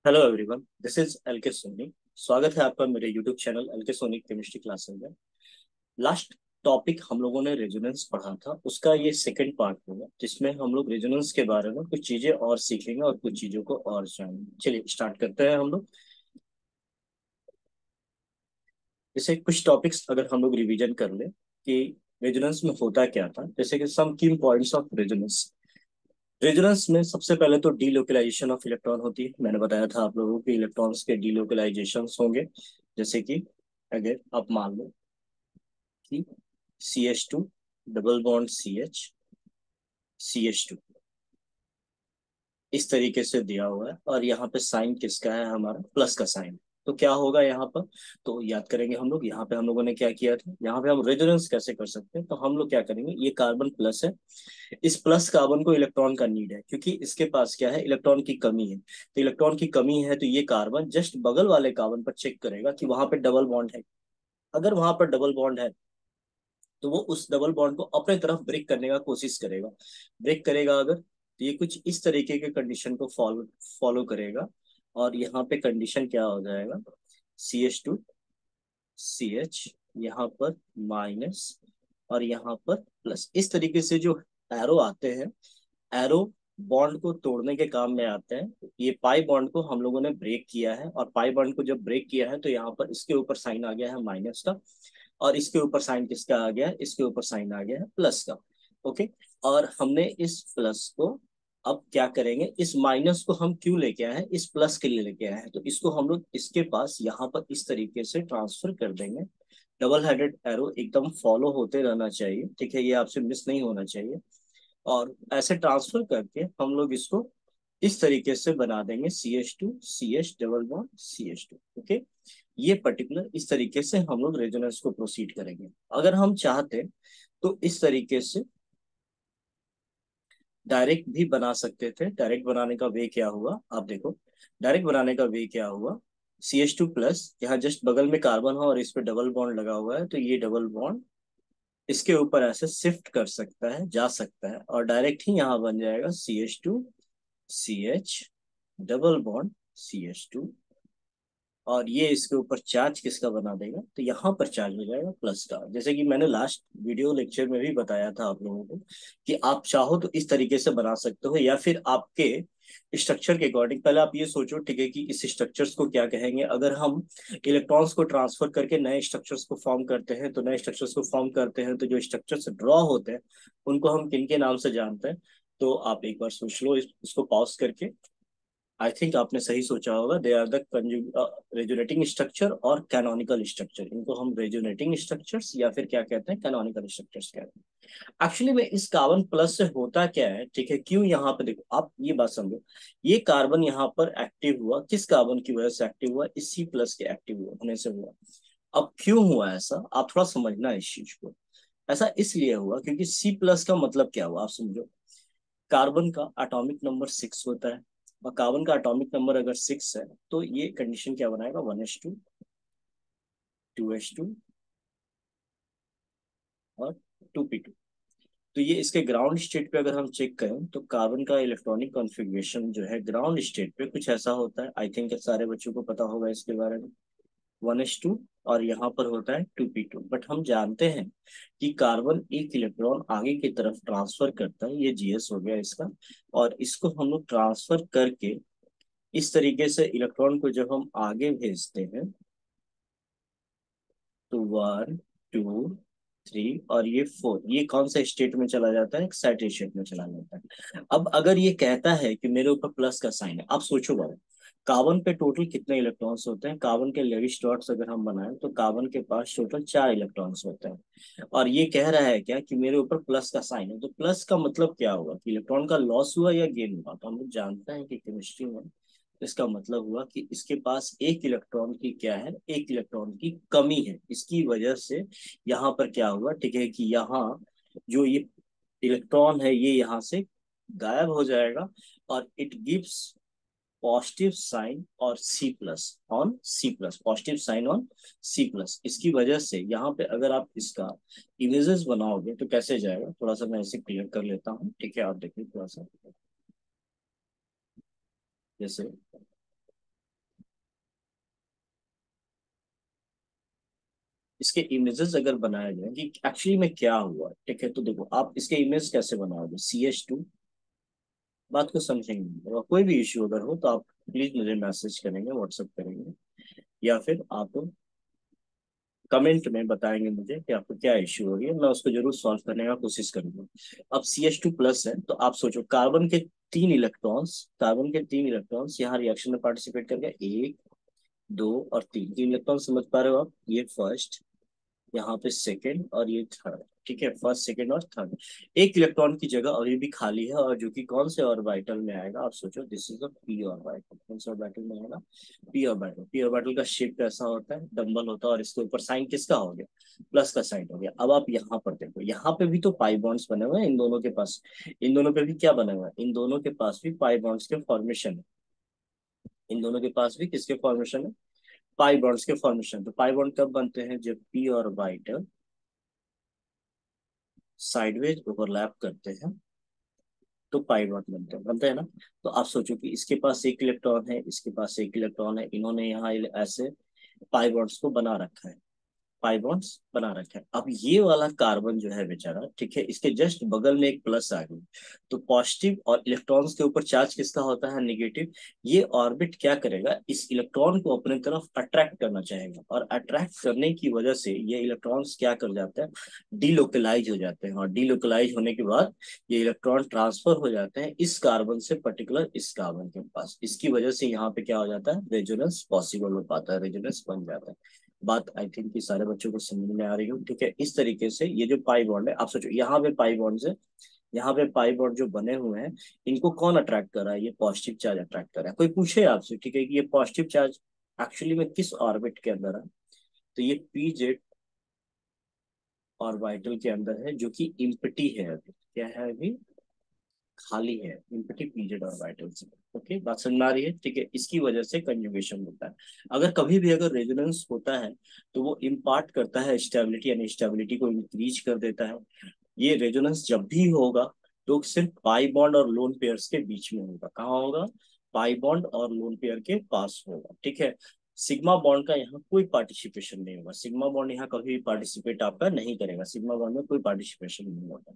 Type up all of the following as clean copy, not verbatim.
Hello everyone, this is L के सोनी। स्वागत है आपका मेरे यूट्यूब चैनल एल के सोनी केमिस्ट्री क्लासेस में। लास्ट टॉपिक हम लोगों ने रेजोनेंस पढ़ा था, उसका ये सेकंड पार्ट होगा जिसमें हम लोग रेजोनेंस के बारे में कुछ चीजें और सीखेंगे और कुछ चीजों को और जानेंगे। चलिए स्टार्ट करते हैं हम लोग। जैसे कुछ टॉपिक्स अगर हम लोग रिवीजन कर ले कि रेजोनेंस में होता क्या था, जैसे कि सम की पॉइंट्स ऑफ रेजोनेंस। रेजोनेंस में सबसे पहले तो डीलोकलाइजेशन ऑफ इलेक्ट्रॉन होती है। मैंने बताया था आप लोगों को इलेक्ट्रॉन्स के डीलोकलाइजेशन होंगे। जैसे कि अगर आप मान लो कि CH2 डबल बॉन्ड CH2 इस तरीके से दिया हुआ है और यहाँ पे साइन किसका है, हमारा प्लस का साइन। तो क्या होगा यहाँ पर, तो याद करेंगे हम लोग। यहाँ पे हम लोगों ने क्या किया था, यहाँ पे हम रेजोनेंस कैसे कर सकते हैं, तो हम लोग क्या करेंगे, ये कार्बन प्लस है। इस प्लस कार्बन को इलेक्ट्रॉन का नीड है क्योंकि इसके पास क्या है, इलेक्ट्रॉन की कमी है। तो इलेक्ट्रॉन की कमी है तो ये कार्बन जस्ट बगल वाले कार्बन पर चेक करेगा कि वहां पे डबल बॉन्ड है। अगर वहां पर डबल बॉन्ड है तो वो उस डबल बॉन्ड को अपने तरफ ब्रेक करने का कोशिश करेगा। ब्रेक करेगा अगर, तो ये कुछ इस तरीके के कंडीशन को फॉलो फॉलो करेगा। और यहाँ पे कंडीशन क्या हो जाएगा, CH2 CH, यहाँ पर माइनस और यहाँ पर प्लस। इस तरीके से जो एरो आते हैं, एरो बॉन्ड को तोड़ने के काम में आते हैं। ये पाई बॉन्ड को हम लोगों ने ब्रेक किया है और पाई बॉन्ड को जब ब्रेक किया है तो यहाँ पर इसके ऊपर साइन आ गया है माइनस का। और इसके ऊपर साइन किसका आ गया है, इसके ऊपर साइन आ गया है प्लस का। ओके। और हमने इस प्लस को, अब क्या करेंगे, इस माइनस को हम क्यों लेके आए हैं, इस प्लस के लिए लेके आए हैं। तो इसको हम लोग इसके पास यहाँ पर इस तरीके से ट्रांसफर कर देंगे। डबल हेडेड एरो एकदम फॉलो होते रहना चाहिए, ठीक है, ये आपसे मिस नहीं होना चाहिए। और ऐसे ट्रांसफर करके हम लोग इसको इस तरीके से बना देंगे, CH2 CH double bond CH2। Okay. ये पर्टिकुलर इस तरीके से हम लोग रेजोनेंस को प्रोसीड करेंगे। अगर हम चाहते तो इस तरीके से डायरेक्ट भी बना सकते थे। डायरेक्ट बनाने का वे क्या हुआ, आप देखो। डायरेक्ट बनाने का वे क्या हुआ, CH2 प्लस, यहाँ जस्ट बगल में कार्बन हो और इस पे डबल बॉन्ड लगा हुआ है, तो ये डबल बॉन्ड इसके ऊपर ऐसे शिफ्ट कर सकता है, जा सकता है और डायरेक्ट ही यहाँ बन जाएगा CH2 CH double bond CH2। और ये इसके ऊपर चार्ज किसका बना देगा, तो यहाँ पर चार्ज हो जाएगा प्लस का। जैसे कि मैंने लास्ट वीडियो लेक्चर में भी बताया था आप लोगों को कि आप चाहो तो इस तरीके से बना सकते हो, या फिर आपके स्ट्रक्चर के अकॉर्डिंग। पहले आप ये सोचो, ठीक है, कि इस स्ट्रक्चर्स को क्या कहेंगे। अगर हम इलेक्ट्रॉन्स को ट्रांसफर करके नए स्ट्रक्चर्स को फॉर्म करते हैं, तो नए स्ट्रक्चर्स को फॉर्म करते हैं तो जो स्ट्रक्चर्स ड्रॉ होते हैं उनको हम किन के नाम से जानते हैं। तो आप एक बार सोच लो, इसको पॉज करके। आई थिंक आपने सही सोचा होगा, they are the resonating structure और कैनोनिकल स्ट्रक्चर। इनको हम रेजोनेटिंग स्ट्रक्चर्स या फिर क्या कहते हैं, कैनोनिकल स्ट्रक्चर्स कहते हैं। एक्चुअली में इस कार्बन प्लस से होता क्या है, ठीक है, क्यों यहाँ पे देखो, आप ये बात समझो। ये कार्बन यहाँ पर एक्टिव हुआ, किस कार्बन की वजह से एक्टिव हुआ, इस C प्लस के एक्टिव होने से हुआ। अब क्यों हुआ ऐसा, आप थोड़ा समझना इस चीज को। ऐसा इसलिए हुआ क्योंकि C प्लस का मतलब क्या हुआ, आप समझो। कार्बन का एटॉमिक नंबर 6 होता है, और कार्बन का एटॉमिक नंबर अगर 6 है तो ये कंडीशन क्या बनाएगा, 1s2 2s2 और 2p2। तो ये इसके ग्राउंड स्टेट पे अगर हम चेक करें तो कार्बन का इलेक्ट्रॉनिक कॉन्फ़िगरेशन जो है ग्राउंड स्टेट पे कुछ ऐसा होता है। आई थिंक सारे बच्चों को पता होगा इसके बारे में। 1s2 और यहाँ पर होता है 2p2। बट हम जानते हैं कि कार्बन एक इलेक्ट्रॉन आगे की तरफ ट्रांसफर करता है, ये GS हो गया इसका। और इसको हम लोग ट्रांसफर करके इस तरीके से इलेक्ट्रॉन को जब हम आगे भेजते हैं तो 1 2 3 और ये 4, ये कौन सा स्टेट में चला जाता है, एक्साइटेड स्टेट में चला जाता है। अब अगर ये कहता है कि मेरे ऊपर प्लस का साइन है, आप सोचो बाबू, कार्बन पे टोटल कितने इलेक्ट्रॉन्स होते हैं। कार्बन के लेविस डॉट्स अगर हम बनाएं तो कार्बन के पास टोटल 4 इलेक्ट्रॉन्स होते हैं। और ये कह रहा है क्या कि मेरे ऊपर प्लस का साइन है, तो प्लस का मतलब क्या हुआ, कि इलेक्ट्रॉन का लॉस हुआ या गेन हुआ। तो हम लोग जानते हैं कि केमिस्ट्री में इसका मतलब हुआ कि इसके पास एक इलेक्ट्रॉन की क्या है, एक इलेक्ट्रॉन की कमी है। इसकी वजह से यहाँ पर क्या हुआ, ठीक है, कि यहाँ जो ये इलेक्ट्रॉन है ये यहाँ से गायब हो जाएगा। और इट गिव्स पॉजिटिव साइन और C plus positive sign on C plus. इसकी वजह से यहाँ पे अगर आप इसका इमेजेस बनाओगे तो कैसे जाएगा, थोड़ा सा मैं इसे क्लियर कर लेता हूँ, ठीक है, आप देखिए थोड़ा सा। जैसे इसके इमेजेस अगर बनाए जाए कि एक्चुअली में क्या हुआ, ठीक है, तो देखो आप इसके इमेज कैसे बनाओगे, CH2, बात को समझेंगे। और कोई भी इश्यू अगर हो तो आप प्लीज मुझे मैसेज करेंगे, व्हाट्सएप करेंगे, या फिर आप कमेंट में बताएंगे मुझे कि आपको क्या इश्यू हो रही है, मैं उसको जरूर सॉल्व करने का कोशिश करूंगा। अब CH2 प्लस है, तो आप सोचो कार्बन के तीन इलेक्ट्रॉन्स यहाँ रिएक्शन में पार्टिसिपेट कर गए, 1, 2 और 3, 3 इलेक्ट्रॉन समझ पा रहे हो आप, ये फर्स्ट, यहाँ पे सेकंड और ये थर्ड, ठीक है, फर्स्ट सेकंड और थर्ड। एक इलेक्ट्रॉन की जगह अभी भी खाली है, और जो कि कौन से ऑर्बिटल में आएगा, आप सोचो, this is the P orbital. कौन से ऑर्बिटल में आएगा, पी ऑर्बिटल। पी ऑर्बिटल का शेप कैसा होता है, डंबल होता है, और इसके ऊपर साइन किसका हो गया, प्लस का साइन हो गया। अब आप यहाँ पर देखो, यहाँ पे भी तो पाई बॉन्ड्स बने हुए हैं इन दोनों के पास, इन दोनों पे भी क्या बने हुए हैं, इन दोनों के पास भी पाई बॉन्ड्स के फॉर्मेशन है, इन दोनों के पास भी किसके फॉर्मेशन है, पाई बॉन्ड्स के फॉर्मेशन। तो पाई बॉन्ड कब बनते हैं, जब पी ऑर्बिटल साइडवेज ओवरलैप करते हैं तो पाई बॉन्ड बनते हैं ना। तो आप सोचो कि इसके पास एक इलेक्ट्रॉन है, इसके पास एक इलेक्ट्रॉन है, इन्होंने यहाँ ऐसे पाई बॉन्ड्स को बना रखा है, पाई बॉन्ड्स बना रखे हैं। अब ये वाला कार्बन जो है बेचारा, ठीक है, इसके जस्ट बगल में एक प्लस आ गई, तो पॉजिटिव और इलेक्ट्रॉन्स के ऊपर चार्ज किसका होता है, नेगेटिव। ये ऑर्बिट क्या करेगा, इस इलेक्ट्रॉन को अपने तरफ अट्रैक्ट करना चाहेगा, और अट्रैक्ट करने की वजह से ये इलेक्ट्रॉन्स क्या कर जाते हैं, डीलोकलाइज हो जाते हैं, और डीलोकलाइज होने के बाद ये इलेक्ट्रॉन ट्रांसफर हो जाते हैं इस कार्बन से पर्टिकुलर इस कार्बन के पास। इसकी वजह से यहाँ पे क्या हो जाता है, रेजोनेंस पॉसिबल हो पाता है, रेजोनेंस बन जाता है। बात आई थिंक कि सारे बच्चों को समझ में आ रही हो, ठीक है। इस तरीके से ये जो पाई बॉन्ड है, आप सोचो यहाँ पे पाई बॉन्ड है, यहाँ पे पाई बॉन्ड जो बने हुए हैं, इनको कौन अट्रैक्ट कर रहा है, ये पॉजिटिव चार्ज अट्रैक्ट कर रहा है। कोई पूछे आपसे, ठीक है, कि ये पॉजिटिव चार्ज एक्चुअली में किस ऑर्बिट के अंदर है, तो ये PZ ऑर्बिटल के अंदर है, जो कि इम्पटी है अभी, क्या है अभी, खाली है, इम्पटी PZ ऑर्बिटल से। ओके, बात समझ में आ रही है, ठीक है। इसकी वजह से कंजुगेशन होता है। अगर कभी भी अगर रेजोनेंस होता है तो वो इम्पार्ट करता है स्टेबिलिटी, यानी स्टेबिलिटी को इंक्रीज कर देता है। ये रेजोनेंस जब भी होगा तो सिर्फ पाई बॉन्ड और लोन पेयर्स के बीच में होगा। कहाँ होगा, पाई बॉन्ड और लोन पेयर के पास होगा, ठीक है। सिग्मा बॉन्ड का यहाँ कोई पार्टिसिपेशन नहीं होगा, सिग्मा बॉन्ड यहाँ कभी पार्टिसिपेट आपका नहीं करेगा, सिग्मा बॉन्ड में कोई पार्टिसिपेशन नहीं होगा।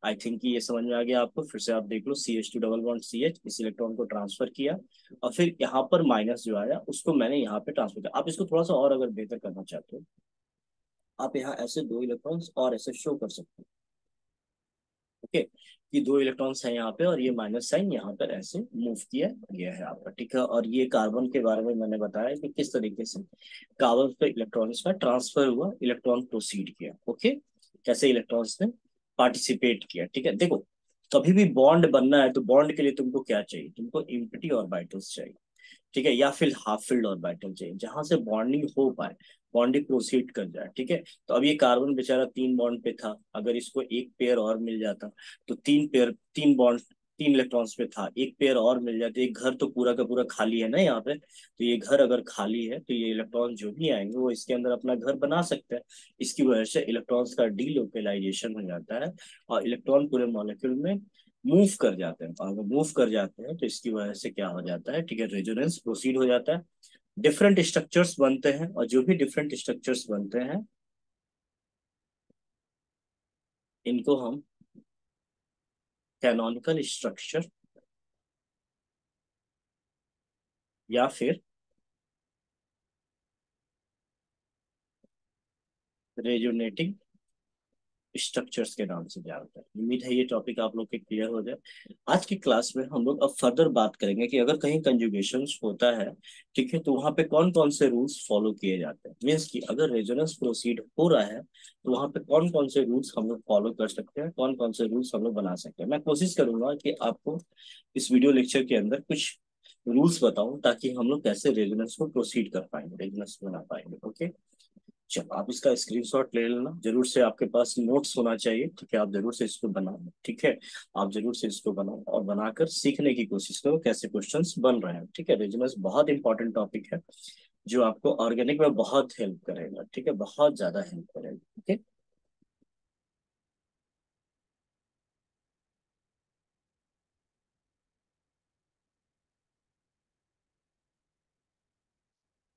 आई थिंक ये समझ में आ गया आपको। फिर से आप देख लो, CH2 डबल बॉन्ड CH, इस इलेक्ट्रॉन को ट्रांसफर किया, और फिर यहाँ पर माइनस जो आया उसको मैंने यहाँ पे ट्रांसफर किया। आप इसको थोड़ा सा और अगर बेहतर करना चाहते हो, आप यहाँ ऐसे दो इलेक्ट्रॉन्स और ऐसे शो कर सकते हो, ओके, कि दो इलेक्ट्रॉन्स हैं यहाँ पे, और ये माइनस साइन यहाँ पर ऐसे मूव किया गया है आपका, ठीक है। और ये कार्बन के बारे में मैंने बताया कि किस तरीके से कार्बन पे इलेक्ट्रॉन्स का ट्रांसफर हुआ, इलेक्ट्रॉन प्रोसीड किया, ओके, कैसे इलेक्ट्रॉन्स ने पार्टिसिपेट किया, ठीक है। देखो, कभी भी बॉन्ड बनना है तो बॉन्ड के लिए तुमको क्या चाहिए, तुमको इम्पटी ऑर्बिटल्स चाहिए, ठीक है, या फिर हाफ फील्ड ऑर्बिटल चाहिए, जहां से बॉन्डिंग हो पाए, बॉन्डिंग प्रोसीड कर जाए, ठीक है। तो अब ये कार्बन बेचारा 3 बॉन्ड पे था, अगर इसको एक पेयर और मिल जाता तो 3 पेयर, 3 बॉन्ड, 3 इलेक्ट्रॉन्स पे था, एक पेयर और मिल जाते, एक घर तो पूरा का पूरा खाली है ना यहाँ पे, तो ये घर अगर खाली है तो ये इलेक्ट्रॉन जो भी आएंगे वो इसके अंदर अपना घर बना सकते हैं। इसकी वजह से इलेक्ट्रॉन्स का डीलोकलाइजेशन हो जाता है, और इलेक्ट्रॉन पूरे मॉलिक्यूल में मूव कर जाते हैं, और मूव कर जाते हैं तो इसकी वजह से क्या हो जाता है, ठीक है, रेजोनेंस प्रोसीड हो जाता है, डिफरेंट स्ट्रक्चर्स बनते हैं, और जो भी डिफरेंट स्ट्रक्चर्स बनते हैं इनको हम कैनोनिकल स्ट्रक्चर या फिर रेजोनेटिंग स्ट्रक्चर्स के नाम से जानते हैं। उम्मीद है ये टॉपिक आप लोग के क्लियर हो जाए। आज की क्लास में हम लोग अब फर्दर बात करेंगे कि अगर कहीं कंजुगेशन होता है, ठीक है, तो वहां पे कौन कौन से रूल्स फॉलो किए जाते हैं, मीन्स कि अगर रेजोनेंस प्रोसीड हो रहा है तो वहां पे कौन कौन से रूल्स हम लोग फॉलो कर सकते हैं, कौन कौन से रूल्स हम लोग बना सकते हैं। मैं कोशिश करूंगा कि आपको इस वीडियो लेक्चर के अंदर कुछ रूल्स बताऊं, ताकि हम लोग कैसे रेजोनेंस को प्रोसीड कर पाएंगे, रेजोनेंस बना पाएंगे, ओके। चलो, आप इसका स्क्रीनशॉट ले लेना, जरूर से आपके पास नोट्स होना चाहिए, ठीक है, आप जरूर से इसको बनाओ, ठीक है, आप जरूर से इसको बनाओ और बनाकर सीखने की कोशिश करो कैसे क्वेश्चंस बन रहे हैं, ठीक है। रेजोनेंस बहुत इंपॉर्टेंट टॉपिक है, जो आपको ऑर्गेनिक में बहुत हेल्प करेगा, ठीक है, बहुत ज्यादा हेल्प करेगा, ठीक है।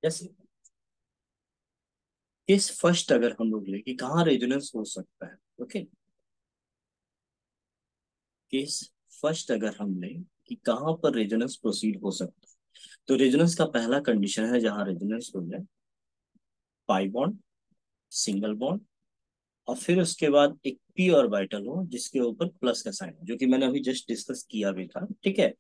जैसे केस फर्स्ट अगर हम लोग ले कि कहाँ रेजोनेंस हो सकता है, ओके। केस फर्स्ट अगर हम लें कि कहाँ पर रेजोनेंस प्रोसीड हो सकता है, तो रेजोनेंस का पहला कंडीशन है जहां रेजोनेंस हो जाए पाई बॉन्ड, सिंगल बॉन्ड, और फिर उसके बाद एक पी ऑर्बिटल हो जिसके ऊपर प्लस का साइन, जो कि मैंने अभी जस्ट डिस्कस किया भी था, ठीक है।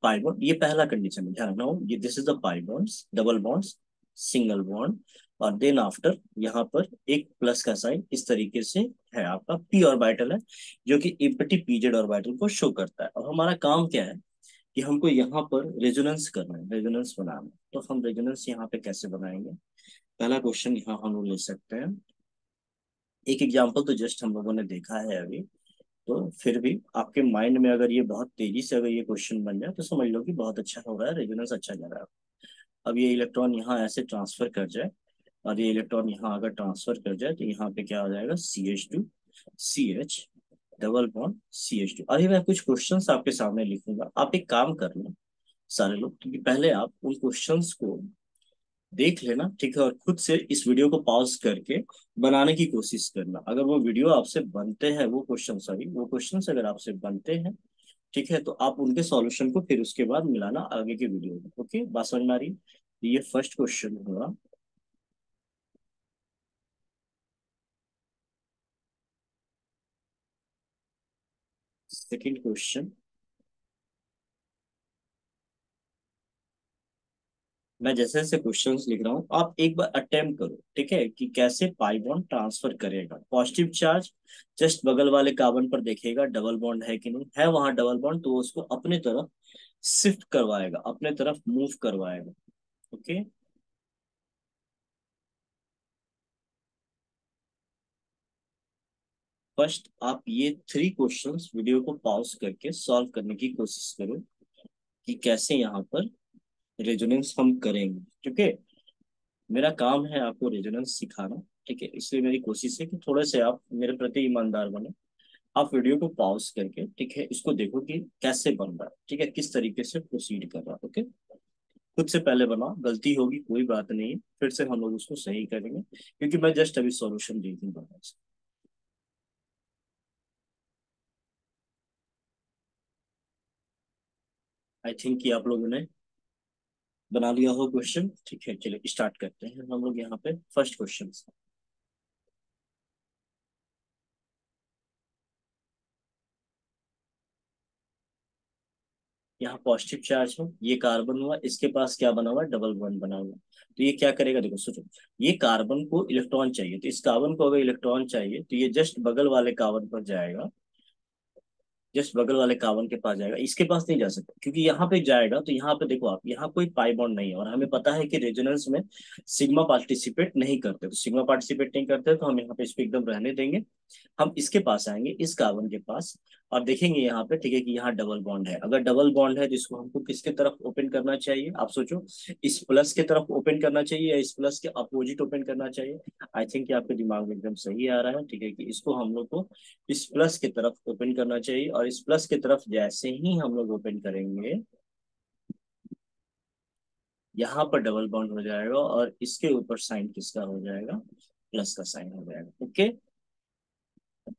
पाई बॉन्ड ये पहला कंडीशन है, ध्यान रखना हो, ये this is the pi bonds, double bonds, single bond, और देन आफ्टर यहाँ पर एक प्लस का साइन इस तरीके से है, आपका पी ऑर्बिटल है, जो कि एम्प्टी पीजेड ऑर्बिटल को शो करता है। और हमारा काम क्या है कि हमको यहाँ पर रेजोनेंस करना है, रेजोनेंस बनाना है। तो हम रेजोनेंस यहाँ पे कैसे बनाएंगे, पहला क्वेश्चन यहाँ हम लोग ले सकते हैं। एक एग्जांपल तो जस्ट हम लोगों ने देखा है अभी, तो फिर भी आपके माइंड में अगर ये बहुत तेजी से अगर ये क्वेश्चन बन जाए तो समझ लो कि बहुत अच्छा हो रहा है, रेजोनेंस अच्छा जा रहा है। अब ये इलेक्ट्रॉन यहाँ ऐसे ट्रांसफर कर जाए, और ये इलेक्ट्रॉन यहाँ अगर ट्रांसफर कर जाए तो यहाँ पे क्या हो जाएगा, CH2CH, डबल बॉन्ड CH2। अभी मैं कुछ क्वेश्चंस आपके सामने लिखूंगा, आप एक काम करना सारे लोग, क्योंकि पहले आप उन क्वेश्चंस को देख लेना, ठीक है, और खुद से इस वीडियो को पॉज करके बनाने की कोशिश करना। अगर वो वीडियो आपसे बनते हैं, वो क्वेश्चन, सॉरी, वो क्वेश्चंस अगर आपसे बनते हैं, ठीक है, तो आप उनके सॉल्यूशन को फिर उसके बाद मिलाना आगे के वीडियो में। ओके, बात समझ में आ रही? तो ये फर्स्ट क्वेश्चन हुआ। सेकंड क्वेश्चन, मैं जैसे जैसे क्वेश्चंस लिख रहा हूँ आप एक बार अटेम्प्ट करो, ठीक है, कि कैसे पाई बॉन्ड ट्रांसफर करेगा। पॉजिटिव चार्ज जस्ट बगल वाले कार्बन पर देखेगा डबल बॉन्ड है कि नहीं है, वहां डबल बॉन्ड, तो वो उसको अपने तरफ शिफ्ट करवाएगा, अपने तरफ मूव करवाएगा। ओके, फर्स्ट आप ये थ्री क्वेश्चंस वीडियो को पॉज करके सॉल्व करने की कोशिश करो कि कैसे यहाँ पर रेजोनेंस हम करेंगे, ठीक है। मेरा काम है आपको रेजोनेंस सिखाना, ठीक है, इसलिए मेरी कोशिश है कि थोड़े से आप मेरे प्रति ईमानदार बने। आप वीडियो को पॉज करके, ठीक है, इसको देखो कि कैसे बन रहा है, ठीक है, किस तरीके से प्रोसीड कर रहा है। ओके, खुद से पहले बनाओ, गलती होगी कोई बात नहीं है, फिर से हम लोग उसको सही करेंगे, क्योंकि मैं जस्ट अभी सॉल्यूशन दे दूंगा। आई थिंक कि आप लोगों ने बना लिया हो क्वेश्चन, ठीक है, चलिए स्टार्ट करते हैं हम लोग यहाँ पे फर्स्ट क्वेश्चन से। यहाँ पॉजिटिव चार्ज है, ये कार्बन हुआ, इसके पास क्या बना हुआ, डबल बॉन्ड बना हुआ। तो ये क्या करेगा, देखो सोचो, ये कार्बन को इलेक्ट्रॉन चाहिए, तो इस कार्बन को अगर इलेक्ट्रॉन चाहिए तो ये जस्ट बगल वाले कार्बन पर जाएगा, जस्ट बगल वाले कार्बन के पास जाएगा, इसके पास नहीं जा सकता, क्योंकि यहाँ पे जाएगा तो यहाँ पे देखो आप, यहाँ कोई पाई बॉन्ड नहीं है, और हमें पता है कि रेजोनेंस में सिग्मा पार्टिसिपेट नहीं करते, तो सिग्मा पार्टिसिपेट नहीं करते तो हम यहाँ पे इसको एकदम रहने देंगे। हम इसके पास आएंगे, इस कार्बन के पास, और देखेंगे यहाँ पे, ठीक है, कि यहाँ डबल बॉन्ड है। अगर डबल बॉन्ड है तो इसको हमको किसके तरफ ओपन करना चाहिए, आप सोचो, इस प्लस के तरफ ओपन करना चाहिए या इस प्लस के अपोजिट ओपन करना चाहिए। आई थिंक कि आपके दिमाग में एकदम सही आ रहा है, ठीक है, कि इसको हम लोग को इस प्लस की तरफ ओपन करना चाहिए, और इस प्लस की तरफ जैसे ही हम लोग ओपन करेंगे, यहाँ पर डबल बॉन्ड हो जाएगा, और इसके ऊपर साइन किसका हो जाएगा, प्लस का साइन हो जाएगा। ओके,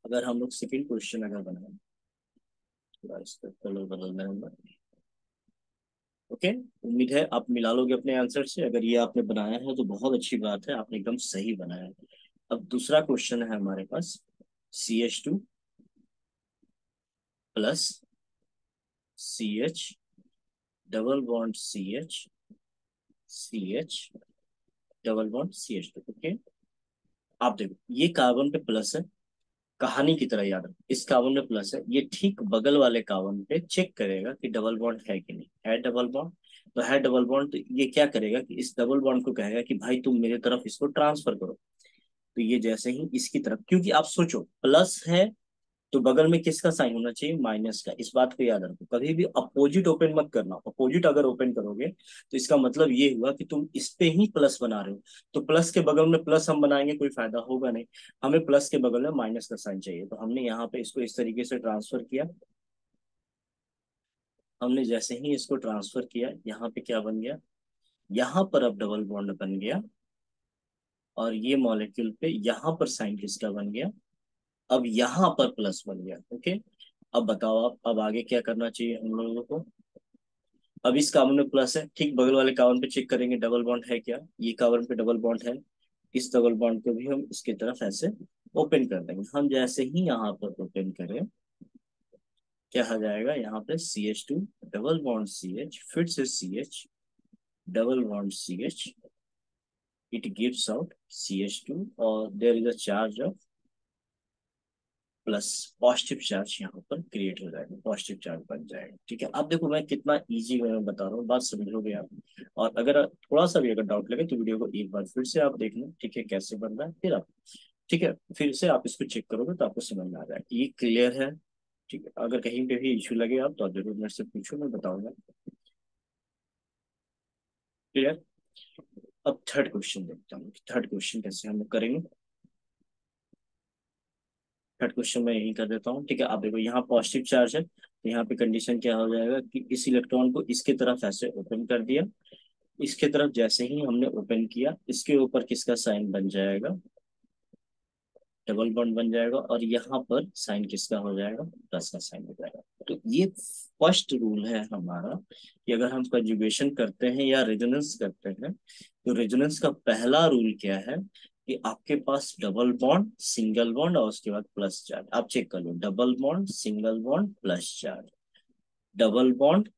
अगर हम लोग सेकेंड क्वेश्चन अगर बनाए, थोड़ा इसका कलर बदलना होगा। ओके, उम्मीद है आप मिला लोगे अपने आंसर से, अगर ये आपने बनाया है तो बहुत अच्छी बात है, आपने एकदम सही बनाया है। अब दूसरा क्वेश्चन है हमारे पास, CH2 plus CH, double bond CH, double bond CH2। Okay, आप देखो ये कार्बन पे प्लस है, कहानी की तरह याद रखो, इस कार्बन में प्लस है, ये ठीक बगल वाले कार्बन पे चेक करेगा कि डबल बॉन्ड है कि नहीं है, डबल बॉन्ड, तो है डबल बॉन्ड, तो ये क्या करेगा कि इस डबल बॉन्ड को कहेगा कि भाई तुम मेरे तरफ इसको ट्रांसफर करो। तो ये जैसे ही इसकी तरफ, क्योंकि आप सोचो प्लस है तो बगल में किसका साइन होना चाहिए, माइनस का, इस बात को याद रखो, कभी भी अपोजिट ओपन मत करना, अपोजिट अगर ओपन करोगे तो इसका मतलब ये हुआ कि तुम इस पे ही प्लस बना रहे हो, तो प्लस के बगल में प्लस हम बनाएंगे कोई फायदा होगा नहीं, हमें प्लस के बगल में माइनस का साइन चाहिए, तो हमने यहाँ पे इसको इस तरीके से ट्रांसफर किया। हमने जैसे ही इसको ट्रांसफर किया, यहाँ पे क्या बन गया, यहाँ पर अब डबल बॉन्ड बन गया, और ये मॉलिक्यूल पे यहाँ पर साइन किसका बन गया, अब यहाँ पर प्लस बन गया। ओके, अब बताओ आप, अब आगे क्या करना चाहिए हम लोगों को। अब इस कार्बन में प्लस है, ठीक बगल वाले कार्बन पे चेक करेंगे डबल बॉन्ड है क्या, ये कार्बन पे डबल बॉन्ड है। इस डबल बॉन्ड को भी हम इसकी तरफ ऐसे ओपन कर देंगे। हम जैसे ही यहाँ पर ओपन करें, क्या हो जाएगा, यहाँ पे CH2 डबल बॉन्ड CH, फिर से CH double bond CH, it gives out CH2 और there is a charge of plus, positive charge यहाँ पर क्रिएट हो जाएगा, पॉजिटिव चार्ज बन जाएगा। ठीक है, अब देखो मैं कितना इजी वे में बता रहा हूँ, बात समझोगे आप। और अगर थोड़ा सा भी अगर डाउट लगे तो वीडियो को एक बार फिर से आप देख लो, ठीक है, कैसे बन रहा है, फिर आप, ठीक है, फिर से आप इसको चेक करोगे तो आपको समझ में आ जाएगा। ये क्लियर है? ठीक है, अगर कहीं पे भी इशू लगे आप तो आप जरूर मेरे से पूछो, मैं बताऊंगा। क्लियर? अब थर्ड क्वेश्चन देखता हूँ, थर्ड क्वेश्चन कैसे हम लोग करेंगे। थर्ड क्वेश्चन मैं यही कर देता हूँ। ठीक है, आप देखो यहाँ पॉजिटिव चार्ज है, तो यहाँ पे कंडीशन क्या हो जाएगा कि इस इलेक्ट्रॉन को इसके तरफ ऐसे ओपन कर दिया, इसके तरफ जैसे ही हमने ओपन किया, इसके ऊपर किसका साइन बन जाएगा, डबल बॉन्ड बन जाएगा, और यहाँ पर साइन किसका हो जाएगा, प्लस का साइन हो जाएगा। तो ये फर्स्ट रूल है हमारा कि अगर हम कंजुगेशन करते हैं या रेजोनेंस करते हैं, तो रेजोनेंस का पहला रूल क्या है कि आपके पास डबल बॉन्ड, सिंगल बॉन्ड और उसके बाद प्लस चार्ज। आप चेक कर लो, double bond, single bond, plus charge, double bond,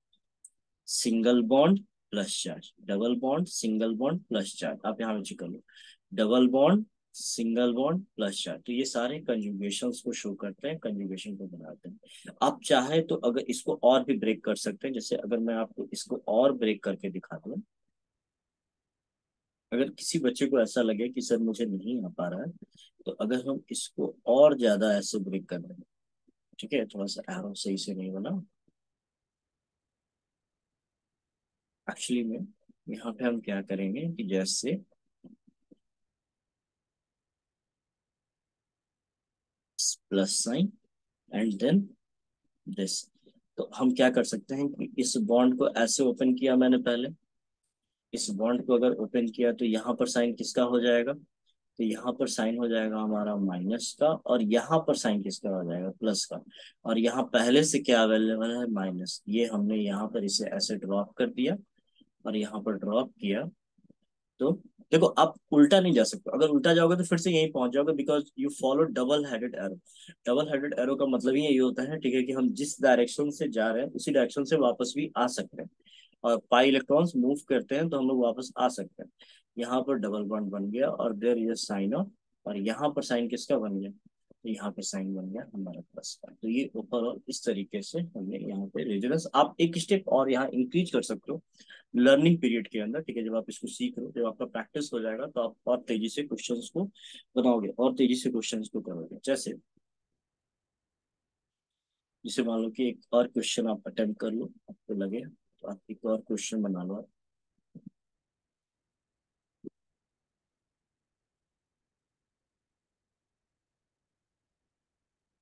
single bond, plus charge, double bond, single bond, plus charge. आप यहाँ पे चेक कर लो, double bond, single bond, plus charge. तो ये सारे कंजुगेशंस को शो करते हैं, कंजुगेशन को बनाते हैं। आप चाहे तो अगर इसको और भी ब्रेक कर सकते हैं, जैसे अगर मैं आपको इसको और ब्रेक करके दिखा दूं, अगर किसी बच्चे को ऐसा लगे कि सर मुझे नहीं आ पा रहा है, तो अगर हम इसको और ज्यादा ऐसे ब्रेक कर दें, ठीक है, थोड़ा सा एरो सही से नहीं बना एक्चुअली में, यहाँ पे हम क्या करेंगे कि जैसे plus sign and then this, तो हम क्या कर सकते हैं कि इस बॉन्ड को ऐसे ओपन किया मैंने पहले, इस बॉन्ड को अगर ओपन किया तो यहाँ पर साइन किसका हो जाएगा, तो यहाँ पर साइन हो जाएगा हमारा माइनस का, और यहाँ पर साइन किसका हो जाएगा, प्लस का। और यहाँ पहले से क्या अवेलेबल है, माइनस, ये हमने यहाँ पर इसे ऐसे ड्रॉप कर दिया और यहाँ पर ड्रॉप किया। तो देखो आप उल्टा नहीं जा सकते, अगर उल्टा जाओगे तो फिर से यहीं पहुंच जाओगे, because you follow double headed arrow. Double headed arrow का मतलब ही यही होता है, ठीक है, कि हम जिस डायरेक्शन से जा रहे हैं उसी डायरेक्शन से वापस भी आ सकते हैं, और पाई इलेक्ट्रॉन्स मूव करते हैं तो हम लोग वापस आ सकते हैं। यहाँ पर डबल बॉन्ड बन गया और there is a sign of, और यहाँ पर साइन किसका बन गया, तो यहाँ पे साइन बन गया हमारा प्लस का। तो ये ओवरऑल इस तरीके से हमने यहाँ पे रेजोनेंस, आप एक स्टेप और यहाँ इंक्रीज कर सकते हो लर्निंग पीरियड के अंदर। ठीक है, जब आप इसको सीख रहे हो, जब आपका प्रैक्टिस हो जाएगा तो आप और तेजी से क्वेश्चंस को बनाओगे और तेजी से क्वेश्चंस को करोगे। जैसे जैसे मान लो कि एक और क्वेश्चन आप अटेम्प्ट कर लो, आपको लगे तो आप एक और क्वेश्चन बना लो।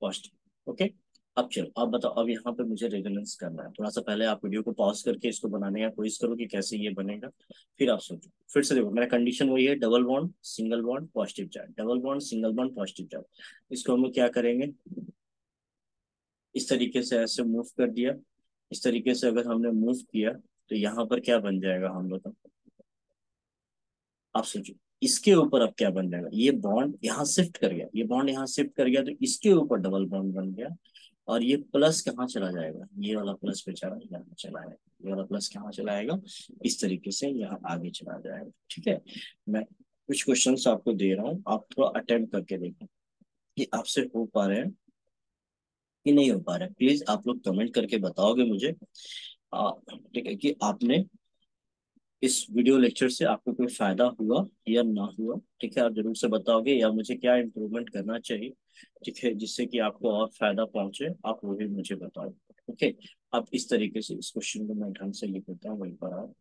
Positive, okay. अब चलो आप बताओ, अब यहाँ पे मुझे रेजोनेंस करना है। थोड़ा सा पहले आप वीडियो को पॉज करके इसको बनाने का कोशिश करो कि कैसे ये बनेगा, फिर आप सोचो। फिर से देखो, मेरा कंडीशन वही है, double bond, single bond, positive charge, double bond, single bond, positive charge. इसको हम लोग क्या करेंगे, इस तरीके से ऐसे मूव कर दिया। इस तरीके से अगर हमने मूव किया तो यहाँ पर क्या बन जाएगा हम लोग का, आप सोचो। इसके ऊपर अब क्या बन जाएगा, ये बॉन्ड यहाँ शिफ्ट कर गया, ये बॉन्ड यहाँ शिफ्ट कर गया, तो इसके ऊपर डबल बॉन्ड बन गया। और ये प्लस कहाँ चला जाएगा, ये वाला प्लस बेचारा यहाँ चला है, ये वाला प्लस कहाँ चला आएगा, इस तरीके से यहाँ आगे चला जाएगा। ठीक है, मैं कुछ क्वेश्चंस आपको दे रहा हूँ, आप थोड़ा अटेम्प्ट करके देखो कि आपसे हो पा रहे हैं कि नहीं हो पा रहा है। प्लीज आप लोग कमेंट करके बताओगे मुझे, ठीक है, कि आपने इस वीडियो लेक्चर से आपको कोई फायदा हुआ या ना हुआ। ठीक है, आप जरूर से बताओगे, या मुझे क्या इम्प्रूवमेंट करना चाहिए, ठीक है, जिससे कि आपको और फायदा पहुंचे, आप वो भी मुझे बताओ। ओके, आप इस तरीके से इस क्वेश्चन को मैं ढंग से लिख देता हूँ वहीं पर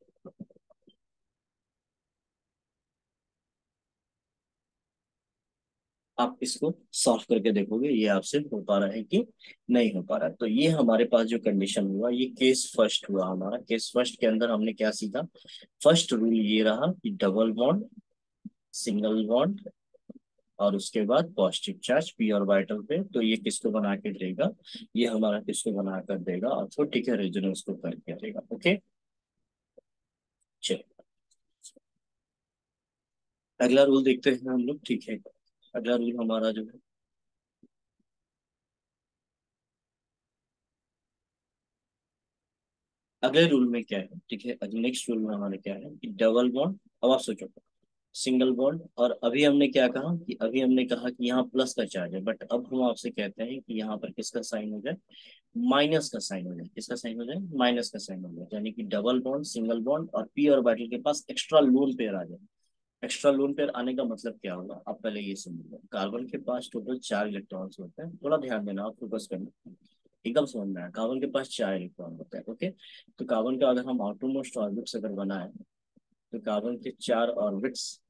आप इसको सॉल्व करके देखोगे ये आपसे हो पा रहा है कि नहीं हो पा रहा है। तो ये हमारे पास जो कंडीशन हुआ, ये केस फर्स्ट हुआ हमारा। केस फर्स्ट के अंदर हमने क्या सीखा, फर्स्ट रूल ये रहा कि डबल बॉन्ड, सिंगल बॉन्ड, और उसके बाद पॉजिटिव चार्ज पी ऑर्बिटल पे। तो ये किसको बना के देगा, ये हमारा किसको बना कर देगा, और तो ठीक है रेजोनेंस को करके देगा। ओके, चलिए अगला रूल देखते हैं हम लोग। ठीक है, अगला रूल हमारा जो है, अगले रूल में क्या है, ठीक है नेक्स्ट रूल में हमारे क्या है कि डबल बॉन्ड। अब आप सोचो, सिंगल बॉन्ड, और अभी हमने क्या कहा कि अभी हमने कहा कि यहाँ प्लस का चार्ज है, बट अब हम आपसे कहते हैं कि यहाँ पर किसका साइन हो जाए, माइनस का साइन हो जाए। किसका साइन हो जाए, माइनस का साइन हो जाए, यानी कि डबल बॉन्ड, सिंगल बॉन्ड और पी और ऑर्बिटल के पास एक्स्ट्रा लोन पेयर आ जाए। एक्स्ट्रा लोन पेयर आने का मतलब क्या होगा, आप पहले ये समझिए। कार्बन के पास टोटल 4 इलेक्ट्रॉन्स होते हैं, थोड़ा ध्यान देना, आप फोकस करना, एकदम समझना है। कार्बन के पास 4 इलेक्ट्रॉन होते हैं। ओके, तो कार्बन का अगर हम आउटरमोस्ट ऑर्बिट्स अगर बनाए, तो कार्बन के 4 ऑर्बिट्स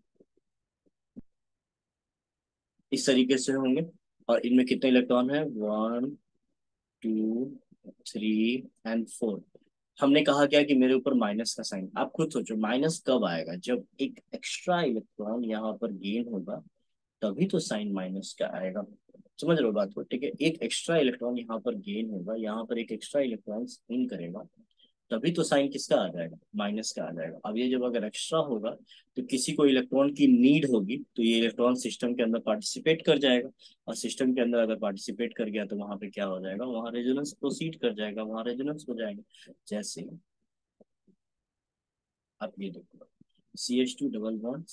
इस तरीके से होंगे, और इनमें कितने इलेक्ट्रॉन है, 1 2 3 एंड 4। हमने कहा क्या कि मेरे ऊपर माइनस का साइन, आप खुद सोचो माइनस कब आएगा, जब एक एक्स्ट्रा इलेक्ट्रॉन यहाँ पर गेन होगा, तभी तो साइन माइनस का आएगा। समझ रहे हो बात को, ठीक है। एक एक्स्ट्रा इलेक्ट्रॉन यहाँ पर गेन होगा, यहाँ पर एक एक्स्ट्रा इलेक्ट्रॉन स्पिन करेगा, तभी तो साइन किसका आ जाएगा, माइनस का आ जाएगा। अब ये जब अगर एक्स्ट्रा होगा, तो किसी को इलेक्ट्रॉन की नीड होगी, तो ये इलेक्ट्रॉन सिस्टम के अंदर पार्टिसिपेट कर जाएगा, और सिस्टम के अंदर अगर पार्टिसिपेट कर गया, तो वहां पे क्या हो जाएगा, वहां रेजोनेंस प्रोसीड कर जाएगा, वहां रेजोनेंस हो जाएगा। जैसे आप ये देखो, CH2 डबल बॉन्ड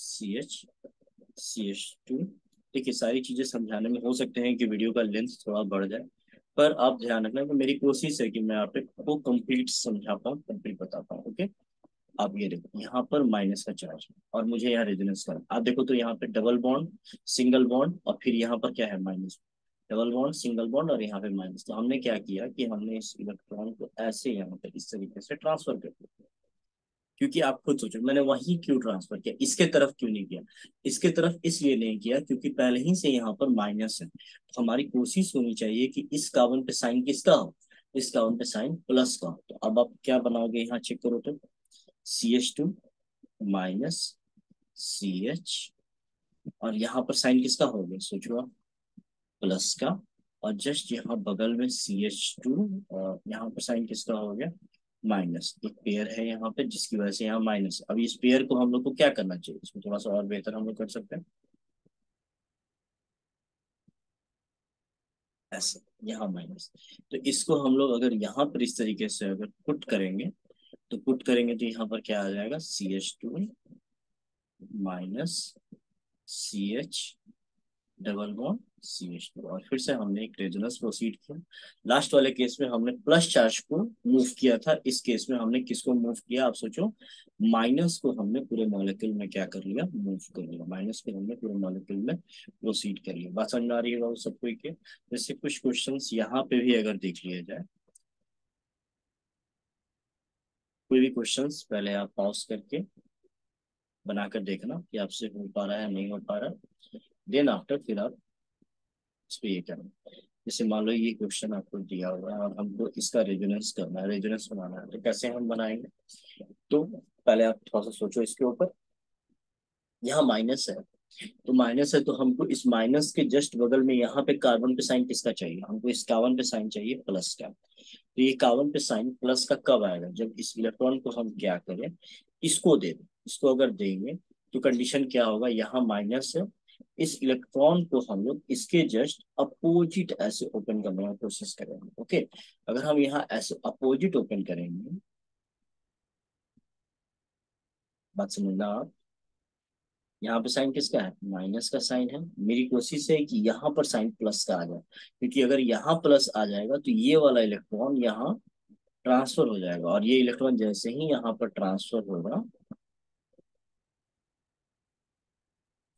CH2। देखिए सारी चीजें समझाने में हो सकते हैं कि वीडियो का लेंथ थोड़ा बढ़ जाए, पर आप ध्यान रखना कि मेरी कोशिश है कि मैं आपको कंप्लीट समझा पाऊँ, कंप्लीट बता पाऊँ। ओके, आप ये देखो यहाँ पर माइनस का चार्ज है, और मुझे यहाँ रेजोनेंस करना, आप देखो तो यहाँ पे डबल बॉन्ड, सिंगल बॉन्ड, और फिर यहाँ पर क्या है, minus. Double bond, single bond, और यहाँ पे माइनस। तो हमने क्या किया कि हमने इस इलेक्ट्रॉन को ऐसे यहाँ पे इस तरीके से ट्रांसफर कर दिया। क्योंकि आप खुद सोचो, मैंने वही क्यों ट्रांसफर किया, इसके तरफ क्यों नहीं किया, इसके तरफ इसलिए नहीं किया क्योंकि पहले ही से यहाँ पर माइनस है। तो हमारी कोशिश होनी चाहिए कि इस कार्बन पे साइन किसका हो, इस कार्बन पे साइन प्लस का हो। तो अब आप क्या बनाओगे, यहाँ चेक करो तो CH2 माइनस CH, और यहाँ पर साइन किसका हो गया, सोचो आप, प्लस का। और जस्ट यहाँ बगल में CH2, और यहाँ पर साइन किसका हो गया, माइनस। एक पेयर है यहाँ पे जिसकी वजह से यहाँ माइनस। अब इस पेयर को हम लोग को क्या करना चाहिए, इसको थोड़ा सा और बेहतर हम लोग कर सकते हैं, ऐसे यहाँ माइनस। तो इसको हम लोग अगर यहाँ पर इस तरीके से अगर पुट करेंगे, तो पुट करेंगे तो यहाँ पर क्या आ जाएगा, CH2 minus CH double bond CH2, और फिर से हमने एक रेजोनेंस प्रोसीड किया। लास्ट वाले केस में हमने प्लस चार्ज को मूव किया था, इस केस में हमने किसको मूव किया, आप सोचो, माइनस को हमने पूरे मॉलिक्यूल में क्या कर लिया, मूव कर लिया। माइनस को हमने पूरे मॉलिक्यूल में प्रोसीड कर लिया। बात समझ आ रही है बाबू सबको के। जैसे कुछ क्वेश्चंस यहाँ पे भी अगर देख लिया जाए, कोई भी क्वेश्चंस पहले आप पॉज करके बनाकर देखना कि आपसे हो पा रहा है नहीं हो पा रहा, देन आफ्टर फिर आप इस पे ये करना। जैसे मान लो ये क्वेश्चन आपको दिया हुआ है, और हमको इसका रेजोनेंस करना है, रेजोनेंस बनाना है, तो कैसे हम बनाएंगे। तो पहले आप थोड़ा सा सोचो इसके ऊपर। यहाँ माइनस है, तो माइनस है तो हमको इस माइनस के जस्ट बगल में यहाँ पे कार्बन पे साइन किसका चाहिए, हमको इस कार्बन पे साइन चाहिए प्लस का। तो ये कार्बन पे साइन प्लस का कब आएगा, जब इस इलेक्ट्रॉन को हम क्या करें, इसको दे दें। इसको अगर देंगे, तो कंडीशन क्या होगा, यहाँ माइनस है, इस इलेक्ट्रॉन को हम लोग इसके जस्ट अपोजिट ऐसे ओपन करने की कोशिश करेंगे। ओके, अगर हम यहाँ ऐसे अपोजिट ओपन करेंगे, बात समझना आप, यहाँ पे साइन किसका है, माइनस का साइन है। मेरी कोशिश है कि यहाँ पर साइन प्लस का आ जाए, क्योंकि अगर यहाँ प्लस आ जाएगा, तो ये वाला इलेक्ट्रॉन यहाँ ट्रांसफर हो जाएगा, और ये इलेक्ट्रॉन जैसे ही यहाँ पर ट्रांसफर होगा,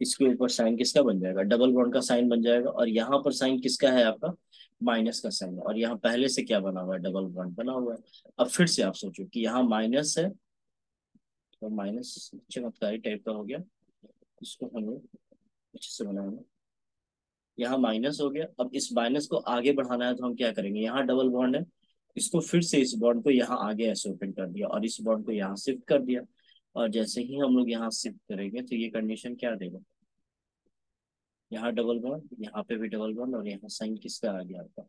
इसके ऊपर साइन किसका बन जाएगा, डबल बॉन्ड का साइन बन जाएगा। और यहाँ पर साइन किसका है आपका, माइनस का साइन है, और यहाँ पहले से क्या बना हुआ है, डबल बॉन्ड बना हुआ है। अब फिर से आप सोचो कि यहाँ माइनस है, तो माइनस चमत्कारी टाइप का हो गया, इसको हम लोग अच्छे से बनाएंगे। यहाँ माइनस हो गया, अब इस माइनस को आगे बढ़ाना है, तो हम क्या करेंगे, यहाँ डबल बॉन्ड है, इसको फिर से इस बॉन्ड को यहाँ आगे ऐसे ओपन कर दिया, और इस बॉन्ड को यहाँ शिफ्ट कर दिया। और जैसे ही हम लोग यहाँ शिफ्ट करेंगे तो ये कंडीशन क्या देगा, यहाँ डबल बॉन्ड, यहाँ पे भी डबल बॉन्ड, और यहाँ साइन किसका आ गया आपका,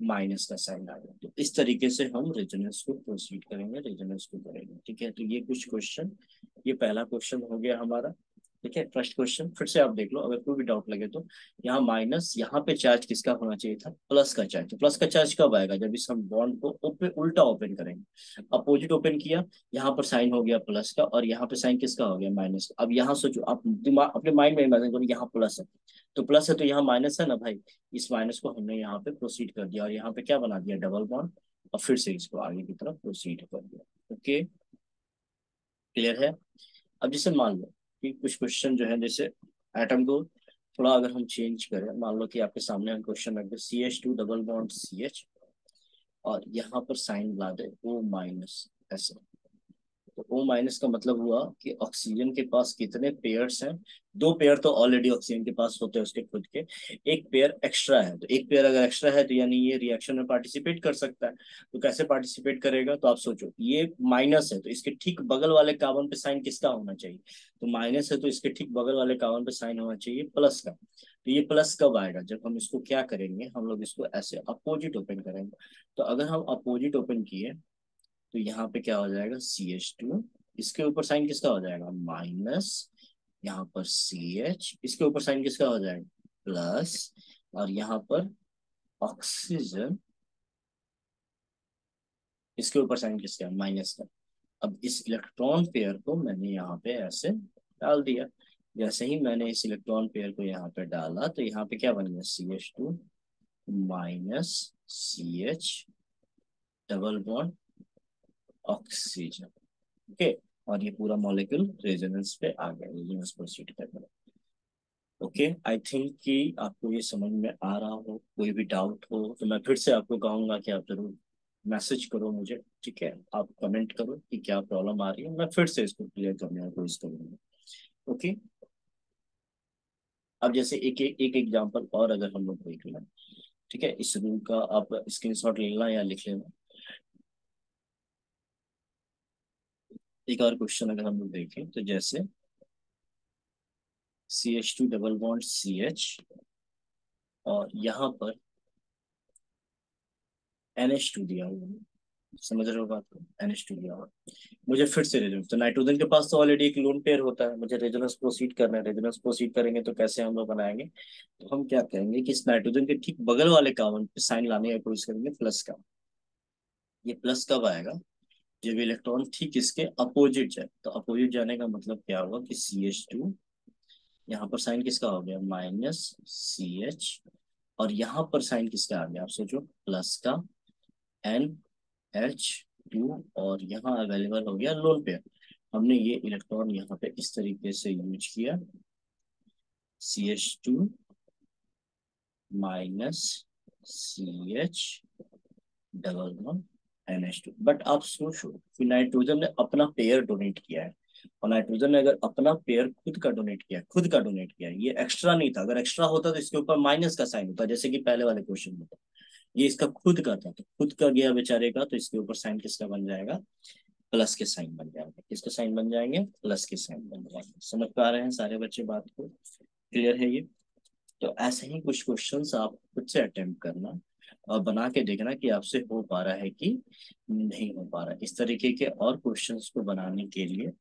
माइनस का साइन आ गया। तो इस तरीके से हम रेजोनेंस को प्रोसीड करेंगे, रेजोनेंस को करेंगे। ठीक है, तो ये कुछ क्वेश्चन, ये पहला क्वेश्चन हो गया हमारा। ठीक है, फर्स्ट क्वेश्चन फिर से आप देख लो, अगर कोई भी डाउट लगे तो। यहाँ माइनस, यहाँ पे चार्ज किसका होना चाहिए था, प्लस का चार्ज। तो प्लस का चार्ज कब आएगा, जब इस हम बॉन्ड को उल्टा ओपन करेंगे, अपोजिट ओपन किया, यहाँ पर साइन हो गया प्लस का, और यहाँ पे साइन किसका हो गया, माइनस का। अब यहाँ सोचो, आप दिमाग अपने माइंड में इमेजिन करो, यहाँ प्लस है तो प्लस है, तो यहाँ माइनस है ना भाई। इस माइनस को हमने यहाँ पे प्रोसीड कर दिया, और यहाँ पे क्या बना दिया, डबल बॉन्ड, और फिर से इसको आगे की तरफ प्रोसीड कर दिया। ओके, क्लियर है। अब जैसे मान लो कि कुछ क्वेश्चन जो है, जैसे एटम को थोड़ा अगर हम चेंज करें, मान लो कि आपके सामने हम क्वेश्चन रख दे CH2 डबल बॉन्ड CH, और यहाँ पर साइन ला दे O-, ऐसे। तो O माइनस का मतलब हुआ कि ऑक्सीजन के पास कितने पेयर्स हैं, दो पेयर तो ऑलरेडी ऑक्सीजन के पास होते हैं उसके खुद के, एक पेयर एक्स्ट्रा है। तो एक पेयर अगर एक्स्ट्रा है तो यानी ये रिएक्शन में पार्टिसिपेट कर सकता है। तो कैसे पार्टिसिपेट करेगा, तो आप सोचो, ये माइनस है तो इसके ठीक बगल वाले कार्बन पे साइन किसका होना चाहिए, तो माइनस है तो इसके ठीक बगल वाले कार्बन पे साइन होना चाहिए प्लस का। तो ये प्लस कब आएगा, जब हम इसको क्या करेंगे, हम लोग इसको ऐसे अपोजिट ओपन करेंगे। तो अगर हम अपोजिट ओपन किए तो यहाँ पे क्या हो जाएगा, CH2, इसके ऊपर साइन किसका हो जाएगा, माइनस, यहाँ पर CH, इसके ऊपर साइन किसका हो जाएगा, प्लस, और यहाँ पर ऑक्सीजन, इसके ऊपर साइन किसका, माइनस का। अब इस इलेक्ट्रॉन पेयर को मैंने यहाँ पे ऐसे डाल दिया। जैसे ही मैंने इस इलेक्ट्रॉन पेयर को यहाँ पे डाला तो यहाँ पे क्या बन गया, CH2 minus CH double bond oxygen. Okay, और ये पूरा मॉलिक्यूल रेजोनेंस पे आ गया, रेजोनेंस प्रोसीड करने। ओके, आई थिंक कि आपको ये समझ में आ रहा हो। कोई भी डाउट हो तो मैं फिर से आपको कहूंगा कि आप जरूर मैसेज करो मुझे। ठीक है, आप कमेंट करो कि क्या प्रॉब्लम आ रही है, मैं फिर से इसको क्लियर करने का कोशिश करूंगा। ओके, अब जैसे एक एग्जांपल और अगर हम लोग देख लें। ठीक है, इस रूल का आप स्क्रीनशॉट ले लेना या लिख लेना। एक और क्वेश्चन अगर हम लोग देखें तो जैसे CH2 डबल बॉन्ड CH, और यहाँ पर NH2 दिया हुआ है। समझ रहे हो बात को, NH2 दिया हुआ है। मुझे फिर से रेजोनेंस, तो नाइट्रोजन के पास तो ऑलरेडी एक लोन पेयर होता है, मुझे रेजोनेंस प्रोसीड करना है। रेजोनेंस प्रोसीड करेंगे तो कैसे हम लोग बनाएंगे, तो हम क्या करेंगे कि इस नाइट्रोजन के ठीक बगल वाले कार्बन पे साइन लाने का कोशिश करेंगे प्लस का। ये प्लस कब आएगा, जब इलेक्ट्रॉन ठीक इसके अपोजिट जाए। तो अपोजिट जाने का मतलब क्या हुआ कि CH2, यहाँ पर साइन किसका हो गया, माइनस CH, और यहाँ पर साइन किसका आ गया, आप सोचो, प्लस का, NH2, और यहाँ अवेलेबल हो गया लोन पेयर। हमने ये इलेक्ट्रॉन यहाँ पे इस तरीके से यूज किया, CH2 minus CH double one NH2। But आप सोचो कि नाइट्रोजन ने अपना पेयर डोनेट किया है, और नाइट्रोजन ने अगर अपना पेयर खुद का डोनेट किया, ये एक्स्ट्रा नहीं था। अगर एक्स्ट्रा होता तो इसके ऊपर माइनस का साइन होता, जैसे कि पहले वाले क्वेश्चन में था। ये इसका खुद का था, तो खुद का गया बेचारे का, तो इसके ऊपर साइन किसका बन जाएगा, प्लस के साइन बन जाएंगे। किसके साइन बन जाएंगे, प्लस के साइन बन जाएंगे। समझ पा रहे हैं सारे बच्चे बात को, क्लियर है ये। तो ऐसे ही कुछ क्वेश्चंस आप खुद से अटेम्प्ट करना, और बना के देखना कि आपसे हो पा रहा है कि नहीं हो पा रहा है। इस तरीके के और क्वेश्चंस को बनाने के लिए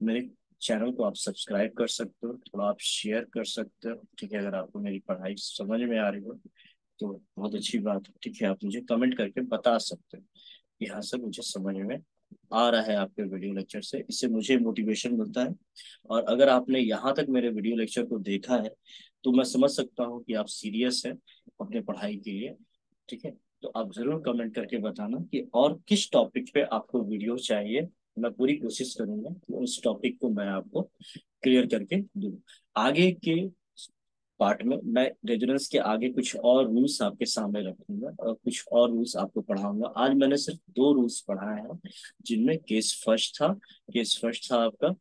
मेरे चैनल को आप सब्सक्राइब कर सकते हो, थोड़ा आप शेयर कर सकते हो। ठीक है, अगर आपको मेरी पढ़ाई समझ में आ रही हो तो बहुत अच्छी बात है। ठीक है, आप मुझे कमेंट करके बता सकते हो कि हाँ सर, मुझे समझ में आ रहा है आपके वीडियो लेक्चर से, इससे मुझे मोटिवेशन मिलता है। और अगर आपने यहाँ तक मेरे वीडियो लेक्चर को देखा है तो मैं समझ सकता हूँ कि आप सीरियस हैं अपने पढ़ाई के लिए। ठीक है, तो आप जरूर कमेंट करके बताना कि और किस टॉपिक पे आपको वीडियो चाहिए। मैं पूरी कोशिश करूंगा कि उस टॉपिक को मैं आपको क्लियर करके दूँ। आगे के पार्ट में मैं रेजोनेंस के आगे कुछ और रूल्स आपके सामने रखूंगा, और कुछ और रूल्स आपको पढ़ाऊंगा। आज मैंने सिर्फ दो रूल्स पढ़ाए हैं, जिनमें केस फर्स्ट था आपका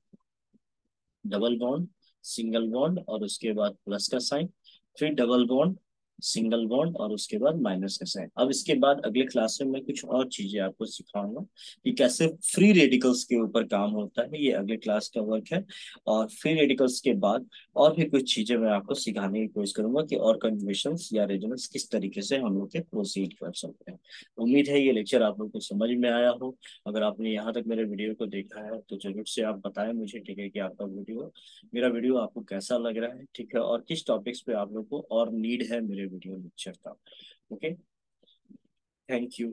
डबल बॉन्ड, सिंगल बॉन्ड, और उसके बाद प्लस का साइन, फिर डबल बॉन्ड, सिंगल बॉन्ड और उसके बाद माइनस का साइन। अब इसके बाद अगले क्लास में मैं कुछ और चीजें आपको सिखाऊंगा कि कैसे फ्री रेडिकल्स के ऊपर काम होता है, ये अगले क्लास का वर्क है। और फ्री रेडिकल्स के बाद और भी कुछ चीजें मैं आपको सिखाने की कोशिश करूंगा कि और कन्वेंशंस या रेजोनेंस किस तरीके से हम लोग के प्रोसीड कर सकते हैं। उम्मीद है ये लेक्चर आप लोग को समझ में आया हो। अगर आपने यहाँ तक मेरे वीडियो को देखा है तो जरूर से आप बताएं मुझे, ठीक है, कि आपका वीडियो, मेरा वीडियो आपको कैसा लग रहा है, ठीक है, और किस टॉपिक्स पे आप लोग को और नीड है मेरे वीडियो लेक्चर का। Okay, thank you.